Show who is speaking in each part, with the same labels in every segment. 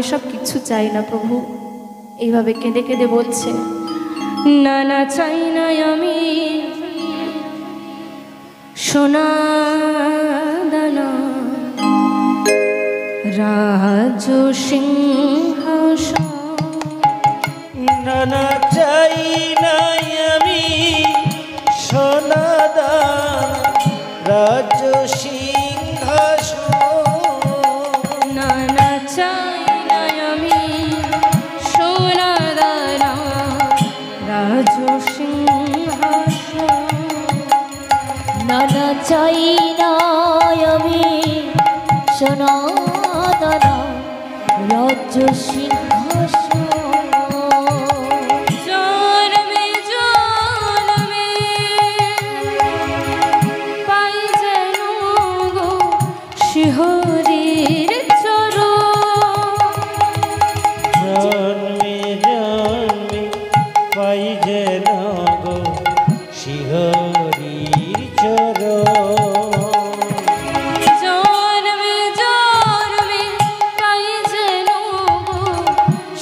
Speaker 1: এসব কিছু চাই না প্রভু। এইভাবে কেঁদে কেঁদে বলছে, না না চাই না আমি সোনা দানা রাজ সিংহাসন,
Speaker 2: না না চাই না আমি সোনা দানা রাজ সিংহাসন,
Speaker 1: না না চাই না আমি সোনা দানা রাজ সিংহাসন,
Speaker 3: না না চাই না আমি সোনা দানা রাজ্য সিংহাসন,
Speaker 1: জন্মে জন্মে পাই যেন গো শিহরির চরণ,
Speaker 2: জন্মে জন্মে পাই যেন গো শিহরির চরণ,
Speaker 1: জন্মে জন্মে পাই যেন গো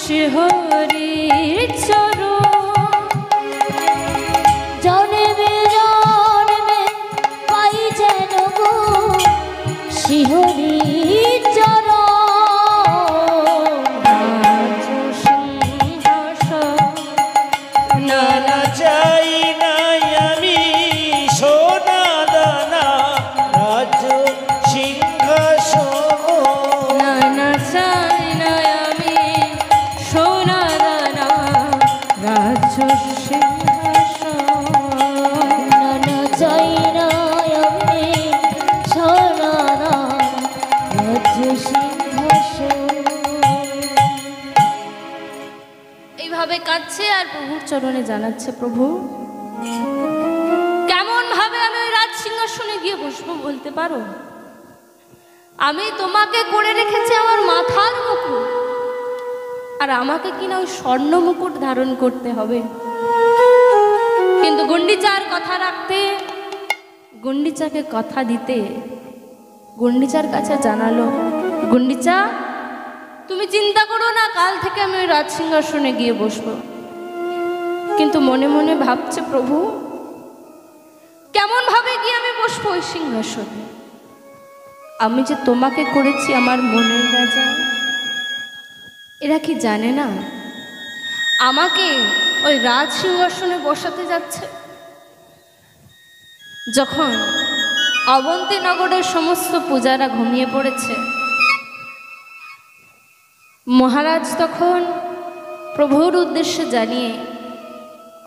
Speaker 1: শিহরির চরণ,
Speaker 3: জন্মে জন্মে পাই যেন গো শিহরি চরণ,
Speaker 1: রাজ সিংহাসন,
Speaker 2: না না চাই না আমি সোনা দানা রাজ সিংহাসন,
Speaker 1: না না চাই না আমি সোনা দানা রাজ সিংহাসন,
Speaker 3: না না চাই না আমি সোনা দানা রাজ্য সিংহাসন।
Speaker 1: এইভাবে কাঁদছে আর প্রভুর চরণে জানাচ্ছে, প্রভু কেমন ভাবে আমি ওই রাজ সিংহাসনে গিয়ে বসবো বলতে পারো? আমি তোমাকে করে রেখেছি আমার মাথার মুকুট, আর আমাকে কিনা ওই স্বর্ণ মুকুট ধারণ করতে হবে। কিন্তু গুন্ডিচার কথা রাখতে, গুন্ডিচাকে কথা দিতে গুন্ডিচার কাছে জানালো, গুন্ডিচা তুমি চিন্তা করো না, কাল থেকে আমি ওই রাজ সিংহাসনে গিয়ে বসবো। কিন্তু মনে মনে ভাবছে, প্রভু কেমন ভাবে গিয়ে আমি বসবো ওই সিংহাসনে? আমি যে তোমাকে করেছি আমার মনের রাজা, এরা কি জানে না আমাকে ওই রাজ সিংহাসনে বসাতে যাচ্ছে? যখন অবন্তীনগরের সমস্ত পূজারা ঘুমিয়ে পড়েছে, মহারাজ তখন প্রভুর উদ্দেশ্যে জানিয়ে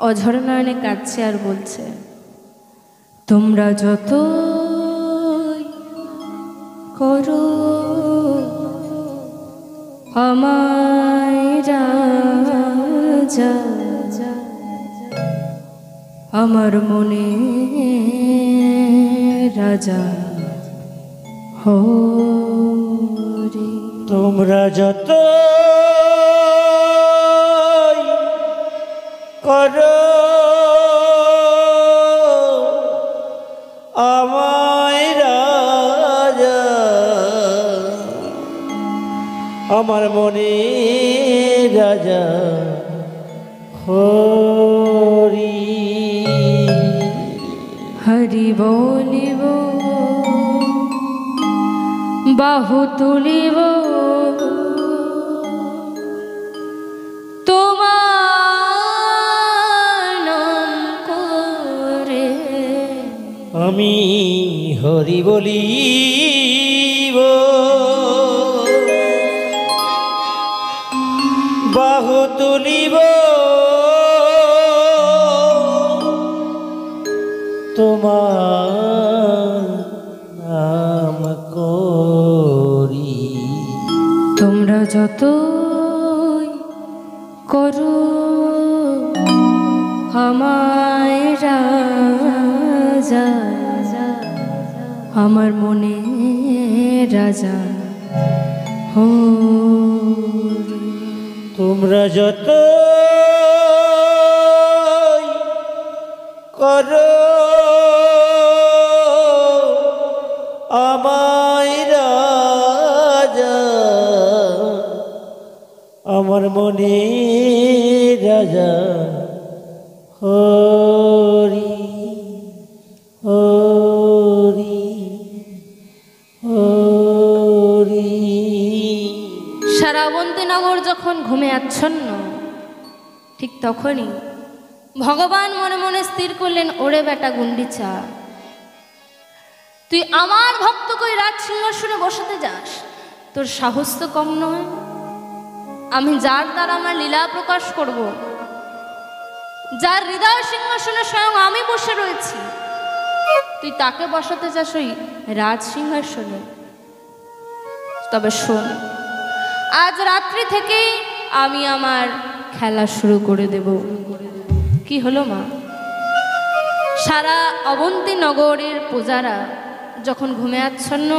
Speaker 1: অঝর নয়নে কাঁদছে আর বলছে, তোমরা যত করো আমায় রাজা, আমার মনে রাজা হরি।
Speaker 2: তোমরা যত করো আমায় রাজা, আমার মনে রাজা হরি।
Speaker 1: হরি বলিব বাহু তুলিব তোমার নাম করে,
Speaker 2: আমি হরি বলিব বাহু তুলিব তোমার নাম করি।
Speaker 1: তোমরা যত করো আমায় রাজা, আমার মনে রাজা হরি।
Speaker 2: তোমরা যত করো আমায় রাজা, আমার মনে রাজা হরি হরি হরি।
Speaker 1: সারা অবন্তীনগর যখন ঘুমে আচ্ছন্ন, ঠিক তখনই ভগবান মনে মনে স্থির করলেন, ওরে বেটা গুন্ডিচা, তুই আমার ভক্ত কই রাজ সিংহাসনে বসাতে যাস? তোর সাহস তো কম নয়। আমি যার দ্বারা আমার লীলা প্রকাশ করব, যার হৃদয় সিংহাসনে স্বয়ং আমি বসে রয়েছি, তুই তাকে বসাতে চাস ওই রাজ সিংহাসনে? তবে শোন, আজ রাত্রি থেকেই আমি আমার খেলা শুরু করে দেব। কি হলো মা? সারা অবন্তী নগরের প্রজারা যখন ঘুমে আচ্ছন্ন,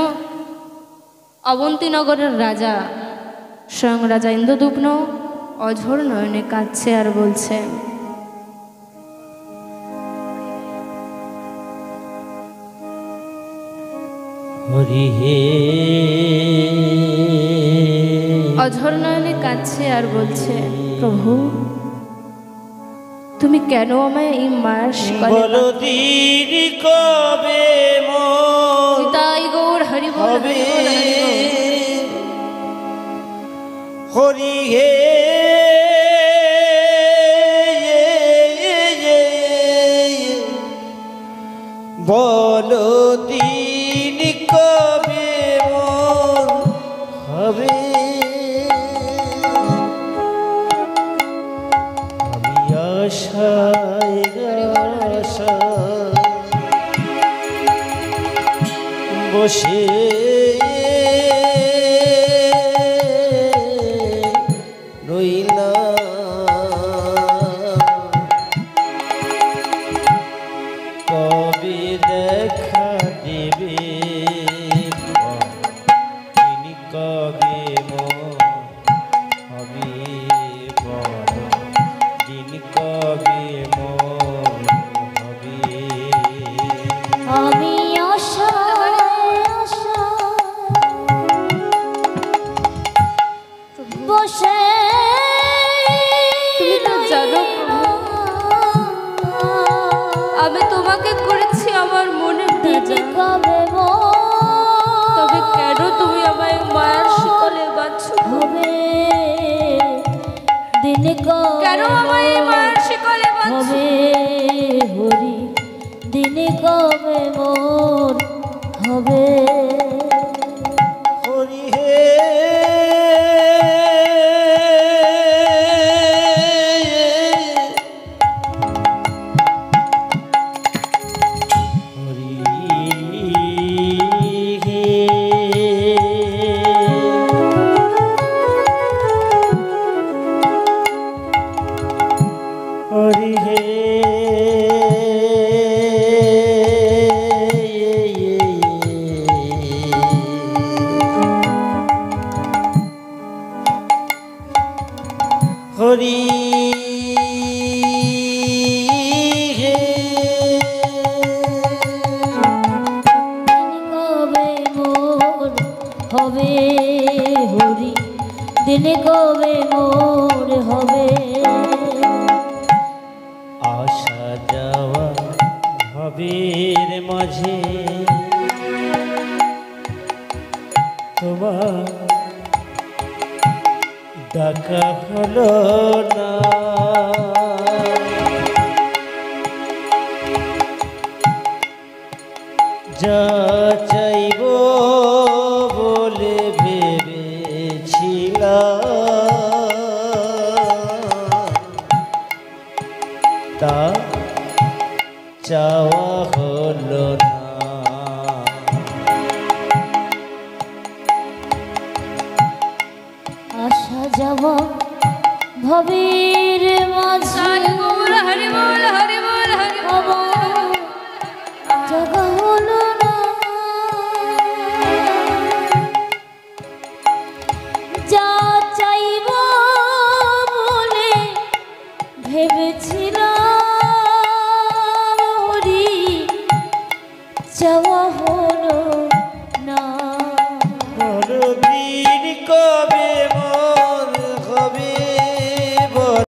Speaker 1: অবন্তী নগরের রাজা স্বয়ং রাজা ইন্দ্রদুম্ন অঝোর নয়নে কাঁদছে আর বলছে,
Speaker 2: হরি হে,
Speaker 1: অঝোর নয়নে কাঁদছে আর বলছে, প্রভু তুমি কেন আমায় এই মায়ের শিকলে
Speaker 2: বলো দিন কবে মন
Speaker 1: তাই গৌর হরি বল
Speaker 2: হবে
Speaker 1: হরি বল হরি বল।
Speaker 2: হরি হে, বলো দিন কবে মন হবে। আমি আশায় আশায় বসে কবে দেখা দেবে তিনি কবে হবে দিন কবে হবে।
Speaker 3: আমি আশায় আশায় বসে
Speaker 1: তুমি তো জানো আমি তোমাকে করেছি আমার মনের রাজা,
Speaker 3: কবে
Speaker 1: তবে কেন তুমি আমায় মায়ার শিকলে বাঁধছো?
Speaker 3: হবে দিন
Speaker 1: কেন আমায় এই মায়ার শিকলে বাঁধছো?
Speaker 3: হবে হরি দিন কবে মোর হবে।
Speaker 2: হরি হে, হরি হে, হরি হে, হরি হে,
Speaker 3: কবে মোর হবে হরি দিন কবে মোর হবে।
Speaker 2: আসা যাওয়া ভাবের মাঝে তোমার ডাকা হলো না। যা চাইব বলে ভেবেছিলাম তা চাওয়া হলো না।
Speaker 3: আসা যাওয়া ভবের মাঝে
Speaker 1: হরি বল হরি বল হরি বল হরি বল।
Speaker 3: আমার